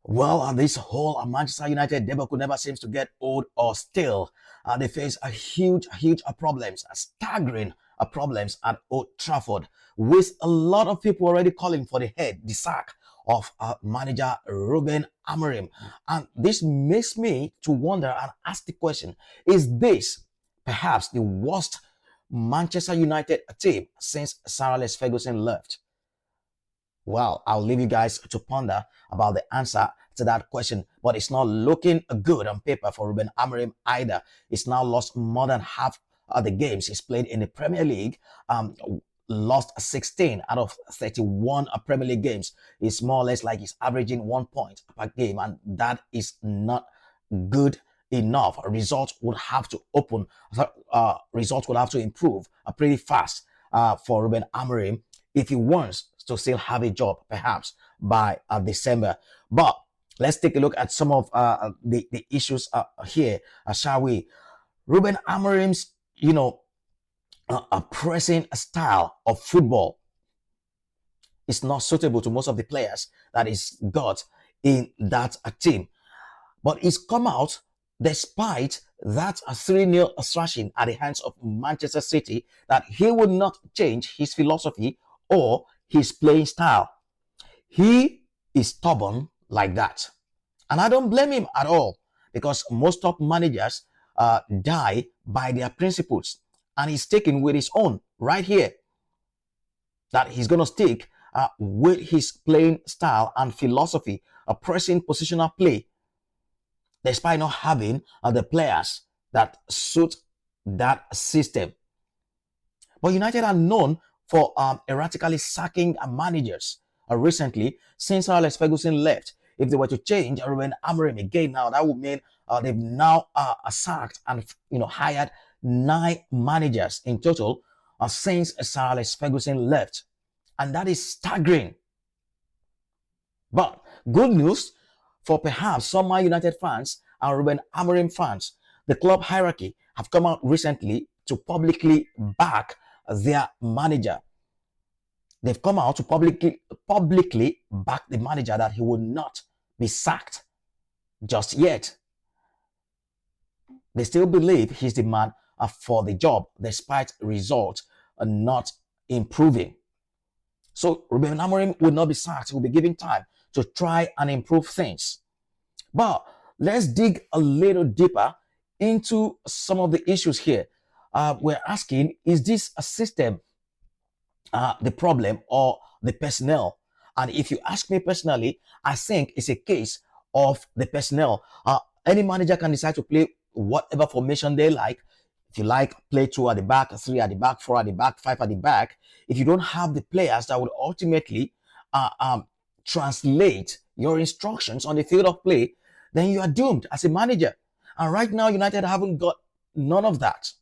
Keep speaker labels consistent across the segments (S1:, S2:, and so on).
S1: Well, this whole Manchester United debacle never seems to get old or stale. They face a huge problems, staggering problems at Old Trafford, with a lot of people already calling for the sack of manager Ruben Amorim. And this makes me to wonder and ask the question, is this perhaps the worst Manchester United team since Sir Alex Ferguson left? Well, I'll leave you guys to ponder about the answer to that question. But it's not looking good on paper for Ruben Amorim either. He's now lost more than half of the games he's played in the Premier League. Lost 16 out of 31 Premier League games. It's more or less like he's averaging 1 point per game, and that is not good enough. Results would have to results would have to improve pretty fast for Ruben Amorim if he wants to still have a job, perhaps by December. But let's take a look at some of the issues here, shall we? Ruben Amorim's, a pressing style of football is not suitable to most of the players that is got in that team. But it's come out despite that 3-0 thrashing at the hands of Manchester City that he would not change his philosophy or his playing style. He is stubborn like that. And I don't blame him at all, because most top managers die by their principles. And he's sticking with his own right here, that he's going to stick with his playing style and philosophy, a pressing positional play, despite not having the players that suit that system. But United are known for erratically sacking managers recently since Alex Ferguson left. If they were to change Ruben Amorim again now, that would mean they've now sacked and hired 9 managers in total since Sir Alex Ferguson left, and that is staggering. But good news for perhaps some Man United fans and Ruben Amorim fans: the club hierarchy have come out recently to publicly back their manager. They've come out to publicly back the manager, that he will not be sacked just yet. They still believe he's the man for the job, despite results not improving. So Ruben Amorim will not be sacked. He will be given time to try and improve things. But let's dig a little deeper into some of the issues here. We're asking, is this a system the problem, or the personnel? And if you ask me personally, I think it's a case of the personnel. Any manager can decide to play whatever formation they like. If you like, play 2 at the back, 3 at the back, 4 at the back, 5 at the back. If you don't have the players that would ultimately translate your instructions on the field of play, then you are doomed as a manager. And right now, United haven't got none of that.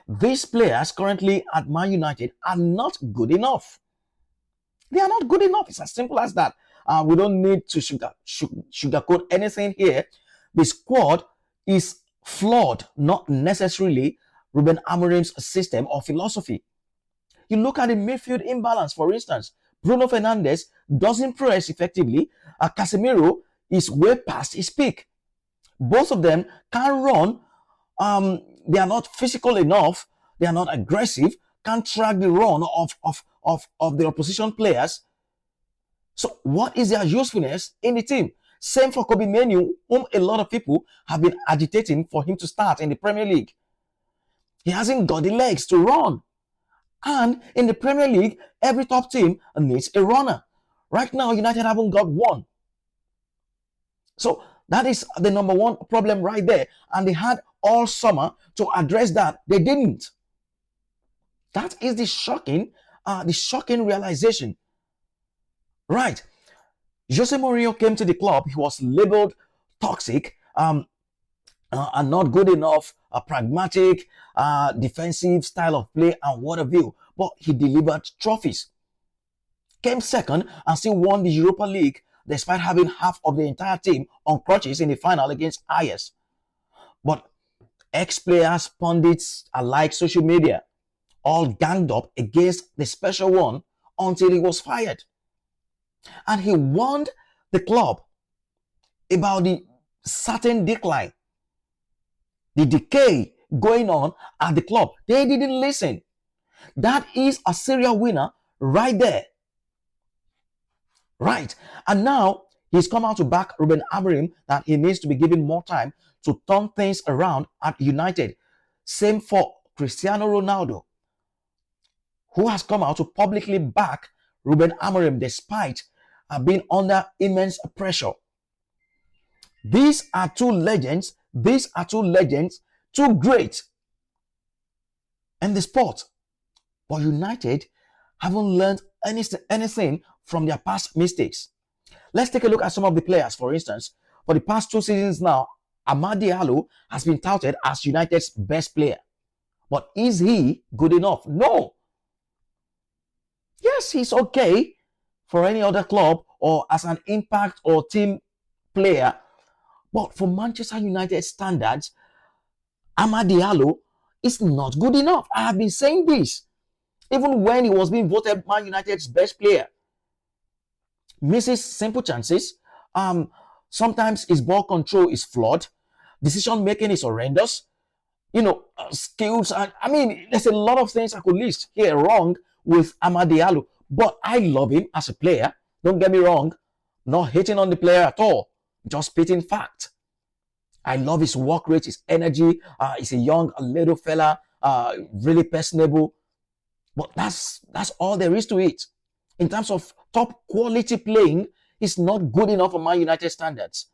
S1: These players currently at Man United are not good enough. They are not good enough. It's as simple as that. We don't need to sugarcoat anything here. The squad is flawed, not necessarily Ruben Amorim's system or philosophy. You look at the midfield imbalance, for instance. Bruno Fernandes doesn't press effectively. Casemiro is way past his peak. Both of them can run. They are not physical enough. They are not aggressive. Can't track the run of the opposition players. So what is their usefulness in the team? Same for Kobe Menu, whom a lot of people have been agitating for him to start in the Premier League. He hasn't got the legs to run. And in the Premier League, every top team needs a runner. Right now, United haven't got one. So that is the number one problem right there. And they had all summer to address that. They didn't. That is the shocking realization. Right. Jose Mourinho came to the club. He was labeled toxic, and not good enough, pragmatic, defensive style of play, and what have you. But he delivered trophies. Came second and still won the Europa League, despite having half of the entire team on crutches in the final against Ajax. But ex-players, pundits alike, social media, all ganged up against the special one until he was fired. And he warned the club about the certain decline, the decay going on at the club. They didn't listen. That is a serial winner right there. Right. And now he's come out to back Ruben Amorim that he needs to be given more time to turn things around at United. Same for Cristiano Ronaldo, who has come out to publicly back Ruben Amorim despite being under immense pressure. These are two legends. These are two legends, too great in the sport. But United haven't learned anything from their past mistakes. Let's take a look at some of the players. For instance, for the past 2 seasons now, Amad Diallo has been touted as United's best player. But is he good enough? No. Yes, he's okay for any other club or as an impact or team player. But for Manchester United standards, Amad Diallo is not good enough. I have been saying this. Even when he was being voted Man United's best player. Misses simple chances. Sometimes his ball control is flawed. Decision making is horrendous. Skills. And I mean, there's a lot of things I could list here wrong with Amad Diallo. But I love him as a player. Don't get me wrong. Not hating on the player at all. Just spitting fact. I love his work rate, his energy. He's a young, little fella. Really personable. But that's all there is to it. In terms of top quality playing, it's not good enough for Man United standards.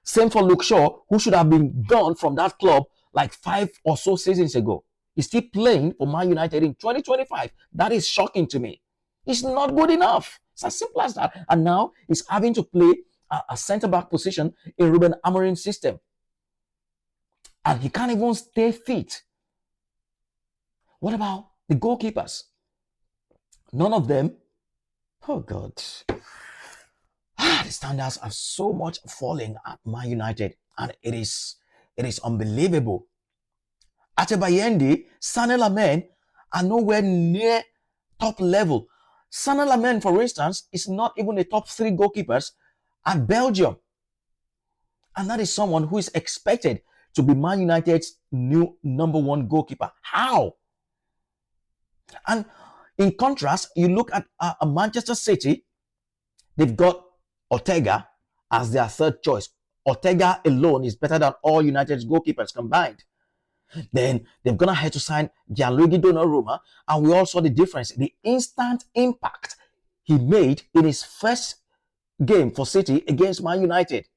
S1: Same for Luke Shaw, who should have been gone from that club like 5 or so seasons ago. He's still playing for Man United in 2025. That is shocking to me. It's not good enough. It's as simple as that. And now he's having to play a centre-back position in Ruben Amorim's system. And he can't even stay fit. What about the goalkeepers? None of them. Oh God. The standards are so much falling at Man United. And it is unbelievable. Atebayende, Sané Lamen are nowhere near top level. Sané Lamen, for instance, is not even a top 3 goalkeepers at Belgium. And that is someone who is expected to be Man United's new number 1 goalkeeper. How? And in contrast, you look at Manchester City, they've got Ortega as their third choice. Ortega alone is better than all United's goalkeepers combined. Then they're going to have to sign Gianluigi Donnarumma, and we all saw the difference, the instant impact he made in his first game for City against Man United.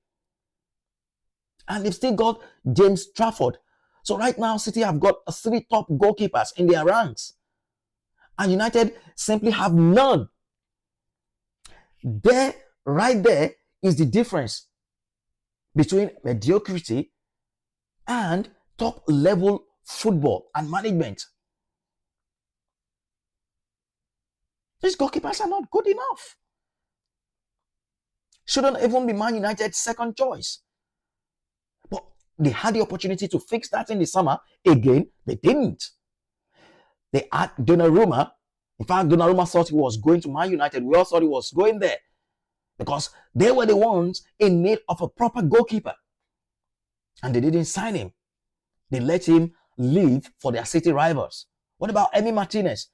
S1: And they've still got James Trafford. So right now, City have got 3 top goalkeepers in their ranks. And United simply have none. Right there is the difference between mediocrity and top level football and management. These goalkeepers are not good enough. Shouldn't even be Man United's second choice. But they had the opportunity to fix that in the summer. Again, they didn't. They had Donnarumma. In fact, Donnarumma thought he was going to Man United. We all thought he was going there because they were the ones in need of a proper goalkeeper. And they didn't sign him. They let him leave for their City rivals. What about Emi Martinez?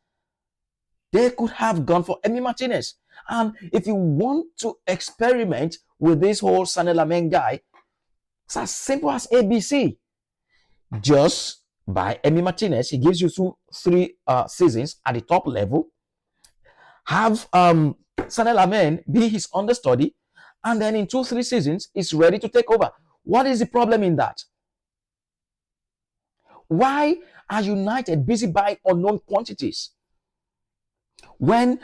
S1: They could have gone for Emi Martinez. And if you want to experiment with this whole Sané Lamen guy, it's as simple as ABC. Just buy Emi Martinez. He gives you 3 seasons at the top level. Have Sané Lamen be his understudy. And then in 2-3 seasons, he's ready to take over. What is the problem in that? Why are United busy buying unknown quantities when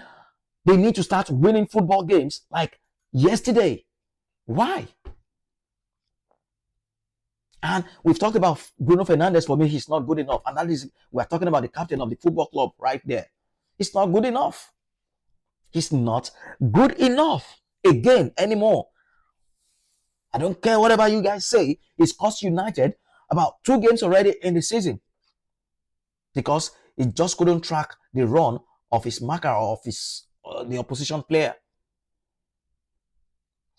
S1: they need to start winning football games like yesterday? Why? And we've talked about Bruno Fernandes. For me, he's not good enough. And that is, we're talking about the captain of the football club right there. He's not good enough. He's not good enough again anymore. I don't care whatever you guys say. It's cost United about 2 games already in the season because he just couldn't track the run of his marker or of his the opposition player.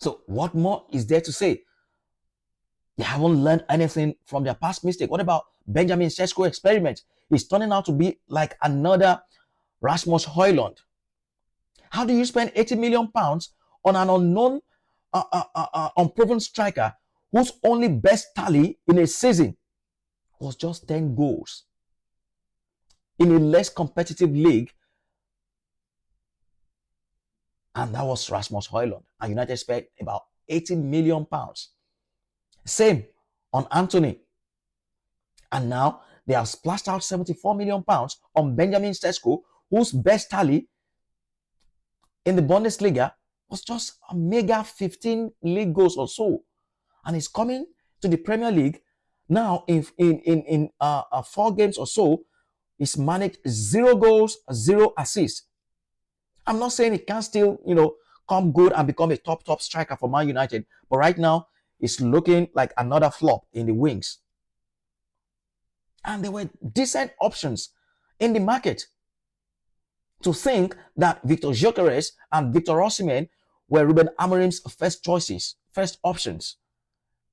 S1: So what more is there to say? They haven't learned anything from their past mistake. What about Benjamin Sesko experiment? It's turning out to be like another Rasmus Højlund. How do you spend 80 million pounds on an unknown, unproven striker whose only best tally in a season was just 10 goals in a less competitive league? And that was Rasmus Højlund. And United spent about 80 million pounds. Same on Anthony. And now they have splashed out 74 million pounds on Benjamin Sesko, whose best tally in the Bundesliga was just a mega 15 league goals or so. And he's coming to the Premier League now in 4 games or so. He's managed 0 goals, 0 assists. I'm not saying he can still, come good and become a top striker for Man United. But right now, it's looking like another flop in the wings. And there were decent options in the market. To think that Victor Gyökeres and Victor Osimhen were Ruben Amorim's first choices, first options.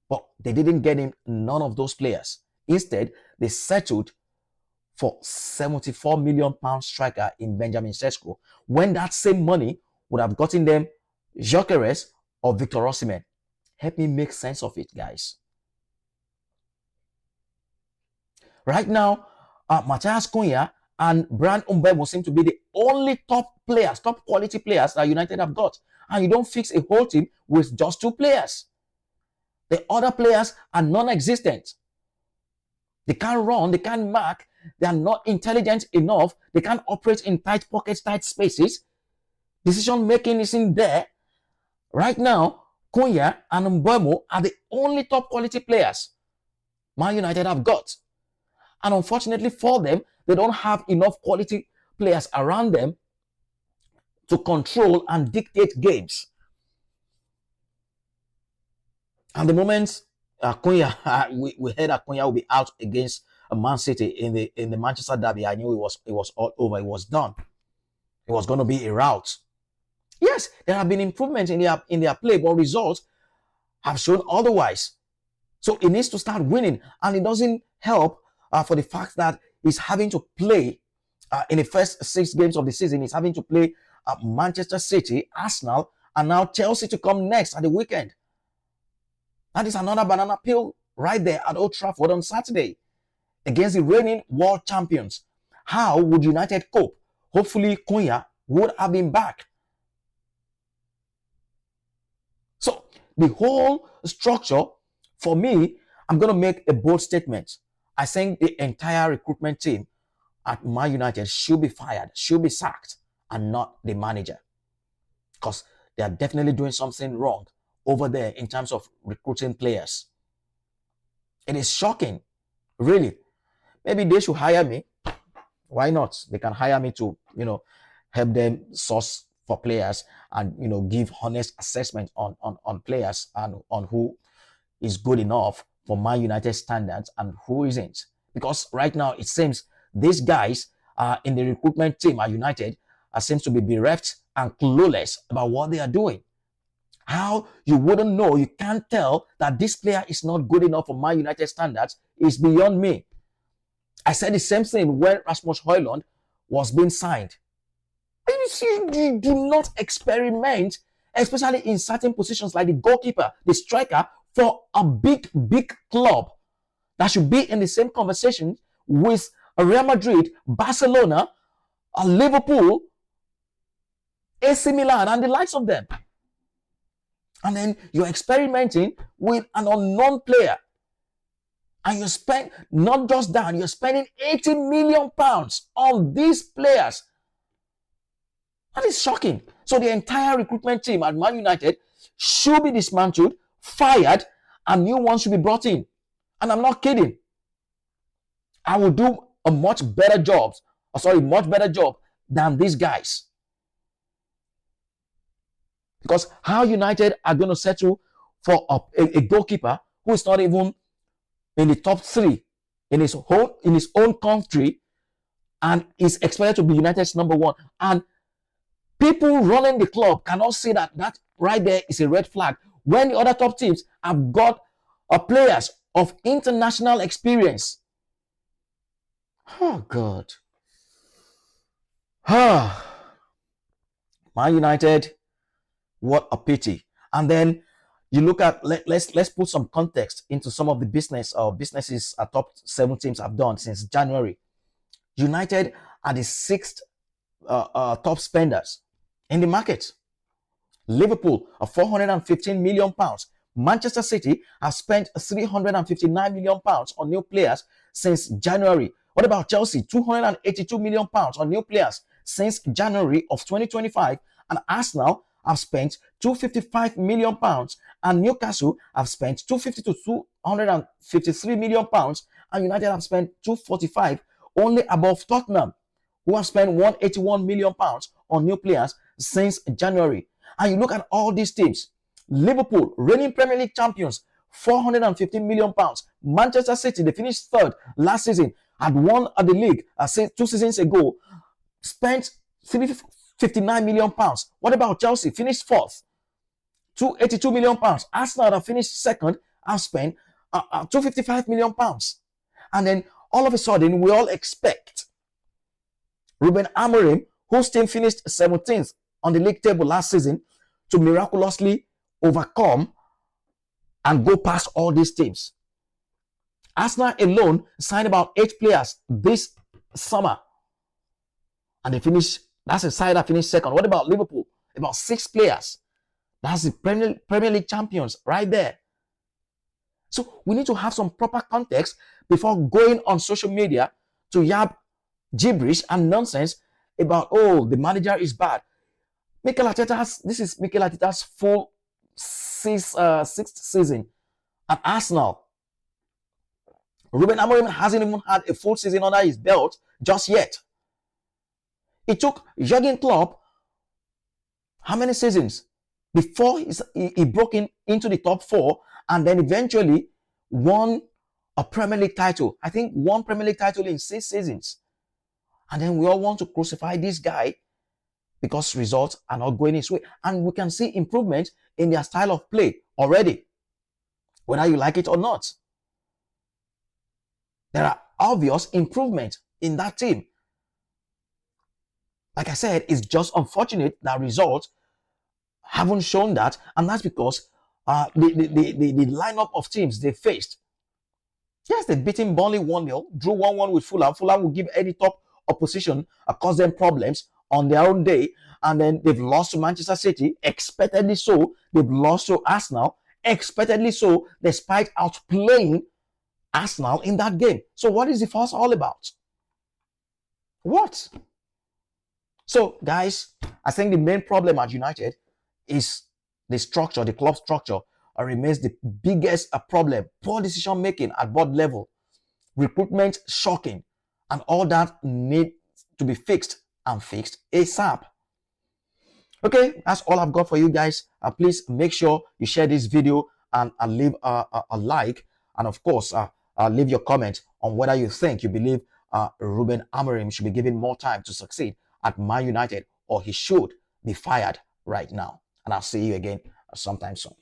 S1: But they didn't get him none of those players. Instead, they settled for 74 million pound striker in Benjamin Sesko, when that same money would have gotten them Gyökeres or Victor Osimhen. Help me make sense of it, guys. Right now, Matthias Cunha and Cunha and Mbuemo seem to be the only top quality players that United have got. And you don't fix a whole team with just 2 players. The other players are non-existent. They can't run, they can't mark, they are not intelligent enough, they can't operate in tight pockets, tight spaces. Decision making isn't there. Right now, Cunha and Mbuemo are the only top quality players Man United have got. And unfortunately for them, they don't have enough quality players around them to control and dictate games. At the moment, Cunha, we heard that Cunha will be out against Man City in the Manchester derby. I knew it was all over. It was done. It was going to be a rout. Yes, there have been improvements in their play, but results have shown otherwise. So it needs to start winning, and it doesn't help for the fact that he's having to play in the first 6 games of the season. He's having to play Manchester City, Arsenal, and now Chelsea to come next at the weekend. That is another banana peel right there at Old Trafford on Saturday against the reigning world champions. How would United cope? Hopefully, Cunha would have been back. So, the whole structure, for me, I'm going to make a bold statement. I think the entire recruitment team at Man United should be fired, should be sacked, and not the manager. Because they are definitely doing something wrong over there in terms of recruiting players. It is shocking, really. Maybe they should hire me. Why not? They can hire me to, help them source for players and, give honest assessment on players and on who is good enough for Man United standards and who isn't. Because right now it seems these guys in the recruitment team at United seems to be bereft and clueless about what they are doing. How you wouldn't know, you can't tell that this player is not good enough for Man United standards is beyond me. I said the same thing when Rasmus Højlund was being signed. You do not experiment, especially in certain positions like the goalkeeper, the striker, for a big club that should be in the same conversation with Real Madrid, Barcelona, Liverpool, AC Milan, and the likes of them. And then you're experimenting with an unknown player. And you spend, not just that, you're spending 80 million pounds on these players. That is shocking. So the entire recruitment team at Man United should be dismantled, fired, and new ones should be brought in. And I'm not kidding. I will do a much better job than these guys. Because how United are going to settle for a goalkeeper who is not even in the top 3 in his own country and is expected to be United's number 1. And people running the club cannot see that right there is a red flag. When the other top teams have got players of international experience. Oh, God. Man United, what a pity. And then you look at, let's put some context into some of the businesses our top 7 teams have done since January. United are the 6th top spenders in the market. Liverpool are 415 million pounds. Manchester City have spent 359 million pounds on new players since January. What about Chelsea? 282 million pounds on new players since January of 2025. And Arsenal have spent 255 million pounds, and Newcastle have spent 250 to 253 million pounds, and United have spent 245, only above Tottenham, who have spent 181 million pounds on new players since January. And you look at all these teams: Liverpool, reigning Premier League champions, 415 million pounds. Manchester City, they finished 3rd last season, had won the league 2 seasons ago, spent 359 million pounds. What about Chelsea? Finished 4th, 282 million pounds. Arsenal that finished 2nd have spent 255 million pounds. And then all of a sudden, we all expect Ruben Amorim, whose team finished 17th on the league table last season, to miraculously overcome and go past all these teams. Arsenal alone signed about 8 players this summer, and they finished. That's a side that finished 2nd. What about Liverpool? About 6 players. That's the Premier League champions right there. So we need to have some proper context before going on social media to yab gibberish and nonsense about, oh, the manager is bad. This is Mikel Arteta's full 6th season at Arsenal. Ruben Amorim hasn't even had a full season under his belt just yet. It took Jurgen Klopp how many seasons before he broke into the top 4, and then eventually won a Premier League title. I think 1 Premier League title in 6 seasons. And then we all want to crucify this guy because results are not going his way. And we can see improvement in their style of play already, whether you like it or not. There are obvious improvements in that team. Like I said, it's just unfortunate that results haven't shown that, and that's because the lineup of teams they faced. Yes, they beaten Burnley 1-0, drew 1-1 with Fulham. Fulham will give any top opposition cause them problems on their own day, and then they've lost to Manchester City, expectedly so. They've lost to Arsenal, expectedly so, despite outplaying Arsenal in that game. So what is the fuss all about? What? So, guys, I think the main problem at United is the structure, the club structure remains the biggest problem. Poor decision making at board level, recruitment shocking, and all that need to be fixed and fixed ASAP. Okay, that's all I've got for you guys. Please make sure you share this video and leave a like, and of course, leave your comment on whether you think, you believe Ruben Amorim should be given more time to succeed at Man United, or he should be fired right now. And I'll see you again sometime soon.